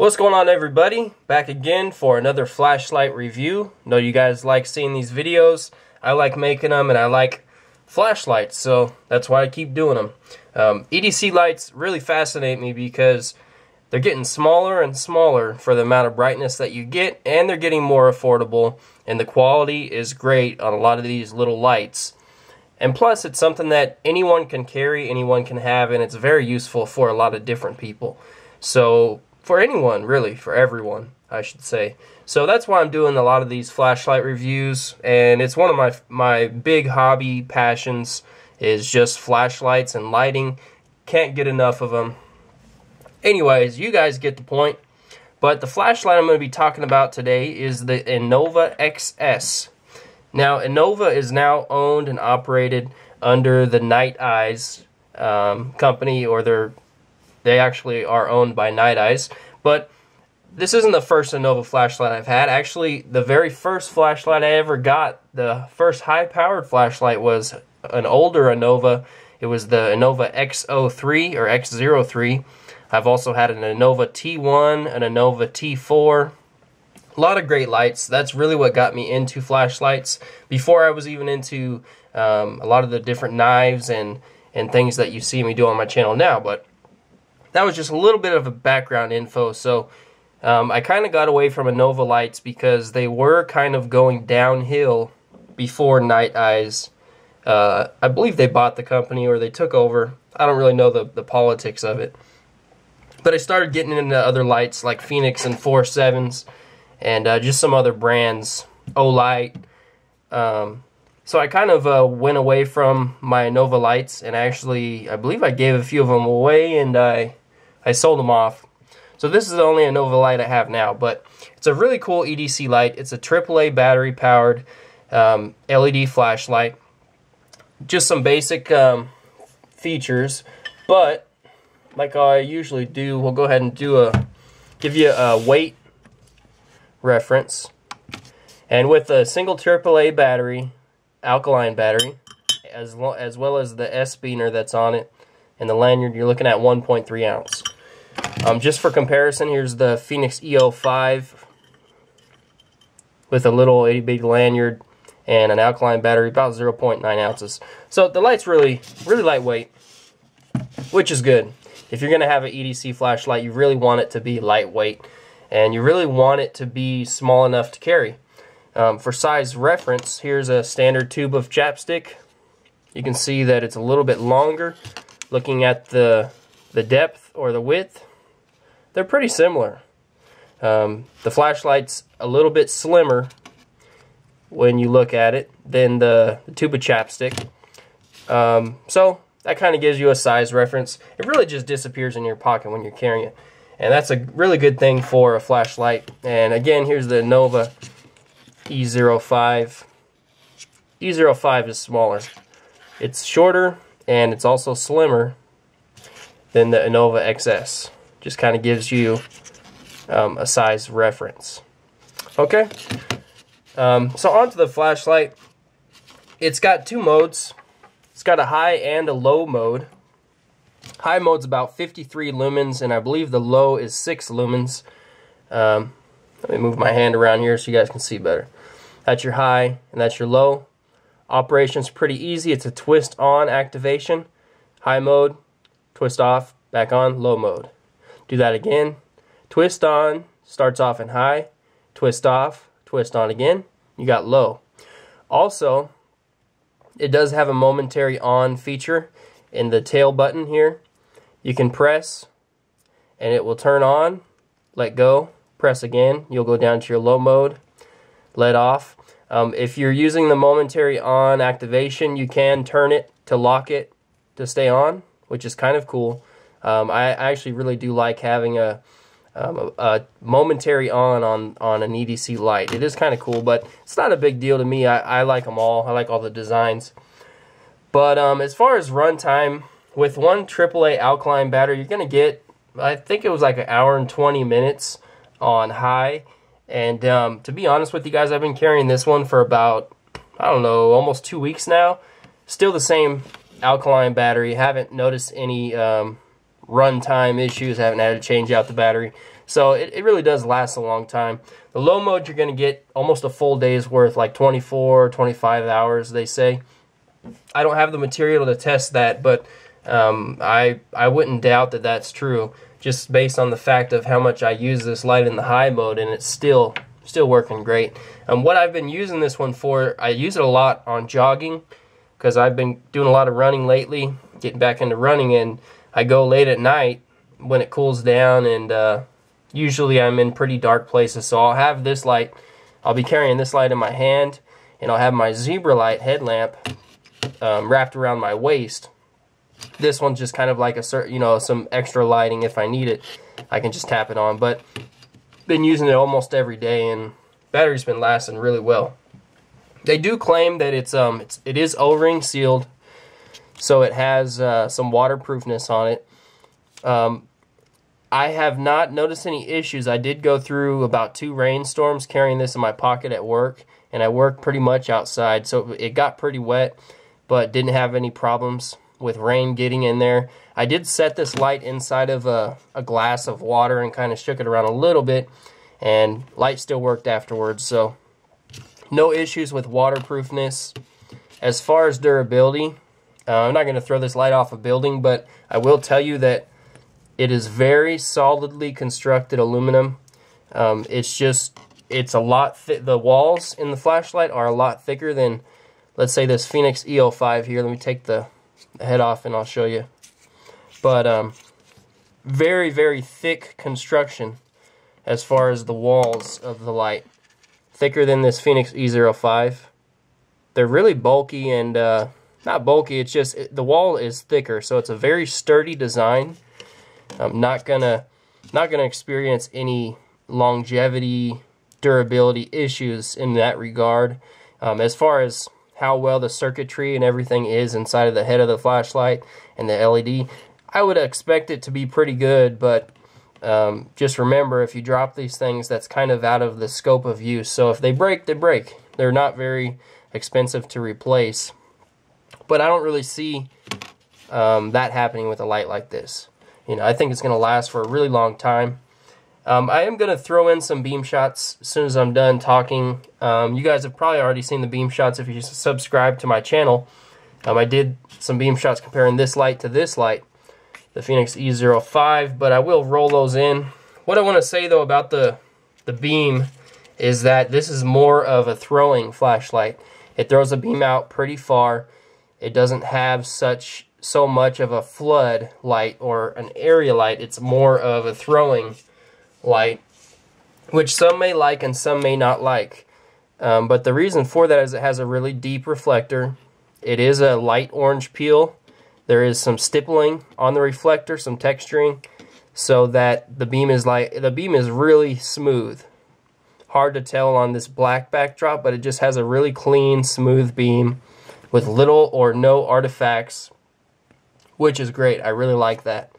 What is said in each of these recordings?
What's going on, everybody? Back again for another flashlight review. Know you guys like seeing these videos. I like making them and I like flashlights, so that's why I keep doing them. EDC lights really fascinate me because they're getting smaller and smaller for the amount of brightness that you get, and they're getting more affordable, and the quality is great on a lot of these little lights. And plus, it's something that anyone can carry, anyone can have, and it's very useful for a lot of different people. So for anyone, really, for everyone, I should say. So that's why I'm doing a lot of these flashlight reviews, and it's one of my big hobby passions is just flashlights and lighting. Can't get enough of them. Anyways, you guys get the point. But the flashlight I'm going to be talking about today is the Inova XS. Now, Inova is now owned and operated under the Night Eyes company, or they actually are owned by Night Eyes. But this isn't the first Inova flashlight I've had. Actually, the very first flashlight I ever got, the first high-powered flashlight, was an older Inova. It was the Inova X03 or X03. I've also had an Inova T1, an Inova T4. A lot of great lights. That's really what got me into flashlights before I was even into a lot of the different knives and things that you see me do on my channel now. But that was just a little bit of a background info. So I kind of got away from Inova lights because they were kind of going downhill before Night Eyes. I believe they bought the company or they took over. I don't really know the politics of it. But I started getting into other lights like Fenix and 47s and just some other brands, Olight. So I kind of went away from my Inova lights, and actually I believe I gave a few of them away and I sold them off. So this is the only Inova light I have now, but it's a really cool EDC light. It's a AAA battery powered LED flashlight. Just some basic features, but like I usually do, we'll go ahead and give you a weight reference. And with a single AAA battery, alkaline battery, as well as the S-spinner that's on it, and the lanyard, you're looking at 1.3 ounce. Just for comparison, here's the Fenix E05 with a little itty bitty lanyard and an alkaline battery, about 0.9 ounces. So the light's really lightweight, which is good. If you're going to have an EDC flashlight, you really want it to be lightweight, and you really want it to be small enough to carry. For size reference, here's a standard tube of chapstick. You can see that it's a little bit longer. Looking at the depth or the width, they're pretty similar. The flashlight's a little bit slimmer when you look at it than the tube of chapstick. So that kind of gives you a size reference. It really just disappears in your pocket when you're carrying it. And that's a really good thing for a flashlight. And again, here's the Inova E05. E05 is smaller. It's shorter and it's also slimmer than the Inova XS. Just kind of gives you a size reference. Okay, so onto the flashlight. It's got two modes. It's got a high and a low mode. High mode's about 53 lumens, and I believe the low is 6 lumens. Let me move my hand around here so you guys can see better. That's your high, and that's your low. Operation's pretty easy. It's a twist on activation. High mode, twist off, back on, low mode. Do that again. Twist on, starts off in high, twist off, twist on again. You got low. Also, it does have a momentary on feature in the tail button here. You can press and it will turn on, let go, press again. You'll go down to your low mode, let off. If you're using the momentary on activation, you can turn it to lock it to stay on, which is kind of cool. I actually really do like having a momentary on an EDC light. It is kind of cool, but it's not a big deal to me. I like them all. I like all the designs. But as far as runtime, with one AAA alkaline battery, you're going to get, I think it was like 1 hour and 20 minutes on high. And to be honest with you guys, I've been carrying this one for about, I don't know, almost 2 weeks now. Still the same alkaline battery. Haven't noticed any runtime issues. Haven't had to change out the battery. So it really does last a long time. The low mode, you're going to get almost a full day's worth, like 24, 25 hours, they say. I don't have the material to test that, but I wouldn't doubt that that's true, just based on the fact of how much I use this light in the high mode, and it's still working great. What I've been using this one for, I use it a lot on jogging, because I've been doing a lot of running lately, getting back into running, and I go late at night when it cools down, and usually I'm in pretty dark places, so I'll have this light, I'll be carrying this light in my hand, and I'll have my zebra light headlamp wrapped around my waist. This one's just kind of like a some extra lighting. If I need it, I can just tap it on. But been using it almost every day, and battery's been lasting really well. They do claim that it is O-ring sealed, so it has some waterproofness on it. I have not noticed any issues. I did go through about 2 rainstorms carrying this in my pocket at work, and I work pretty much outside, so it got pretty wet, but didn't have any problems with rain getting in there. I did set this light inside of a glass of water and kind of shook it around a little bit, and light still worked afterwards, so no issues with waterproofness. As far as durability, I'm not going to throw this light off a building, but I will tell you that it is very solidly constructed aluminum. It's a lot the walls in the flashlight are a lot thicker than, let's say, this Fenix E05 here. Let me take the head off and I'll show you. But very, very thick construction as far as the walls of the light. Thicker than this Fenix E05. They're really bulky, and not bulky, it's just the wall is thicker, so it's a very sturdy design. I'm not gonna experience any longevity, durability issues in that regard. As far as how well the circuitry and everything is inside of the head of the flashlight and the LED, I would expect it to be pretty good, but just remember, if you drop these things, that's kind of out of the scope of use. So if they break, they break. They're not very expensive to replace. But I don't really see that happening with a light like this. I think it's going to last for a really long time. I am going to throw in some beam shots as soon as I'm done talking. You guys have probably already seen the beam shots if you subscribe to my channel. I did some beam shots comparing this light to this light, the Fenix E05, but I will roll those in. What I want to say though about the beam is that this is more of a throwing flashlight. It throws a beam out pretty far. It doesn't have so much of a flood light or an area light. It's more of a throwing light, which some may like and some may not like. But the reason for that is it has a really deep reflector. It is a light orange peel. There is some stippling on the reflector, some texturing, so that the beam is really smooth. Hard to tell on this black backdrop, but it just has a really clean, smooth beam with little or no artifacts, which is great. I really like that.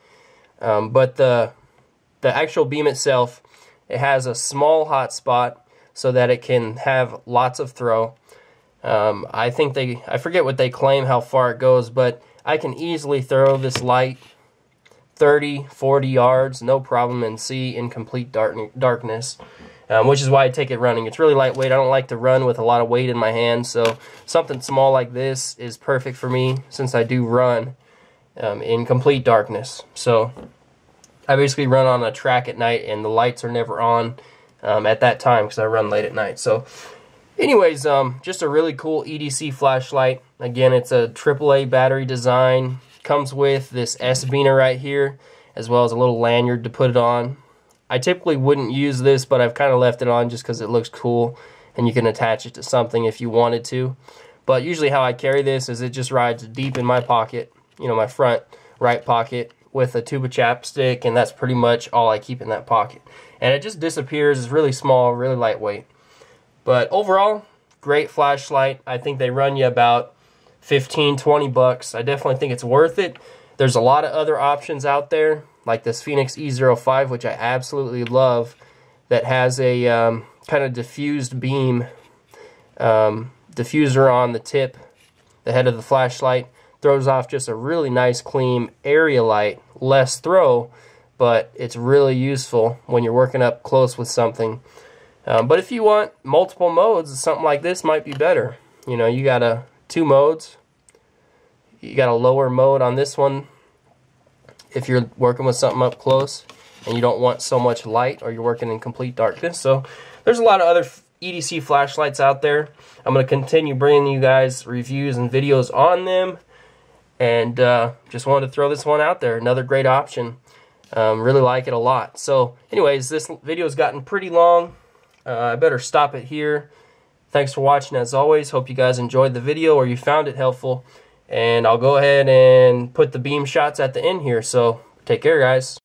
But the actual beam itself, it has a small hot spot so that it can have lots of throw. I forget what they claim how far it goes, but I can easily throw this light 30, 40 yards, no problem, and see in complete darkness, which is why I take it running. It's really lightweight. I don't like to run with a lot of weight in my hand, so something small like this is perfect for me since I do run in complete darkness. So I basically run on a track at night, and the lights are never on at that time because I run late at night. So anyways, just a really cool EDC flashlight. Again, it's a AAA battery design. Comes with this S-biner right here, as well as a little lanyard to put it on. I typically wouldn't use this, but I've kind of left it on just because it looks cool, and you can attach it to something if you wanted to. But usually how I carry this is it just rides deep in my pocket, my front right pocket, with a tube of chapstick, and that's pretty much all I keep in that pocket. And it just disappears. It's really small, really lightweight. But overall, great flashlight. I think they run you about 15, 20 bucks. I definitely think it's worth it. There's a lot of other options out there, like this Fenix E05, which I absolutely love, that has a kind of diffused beam diffuser on the tip, the head of the flashlight. Throws off just a really nice, clean area light, less throw, but it's really useful when you're working up close with something. But if you want multiple modes, something like this might be better. You know, you got two modes. You got a lower mode on this one if you're working with something up close and you don't want so much light, or you're working in complete darkness. So there's a lot of other EDC flashlights out there. I'm going to continue bringing you guys reviews and videos on them, and just wanted to throw this one out there. Another great option. Really like it a lot. So anyways, this video's gotten pretty long. I better stop it here. Thanks for watching as always. Hope you guys enjoyed the video or you found it helpful. And I'll go ahead and put the beam shots at the end here. So take care, guys.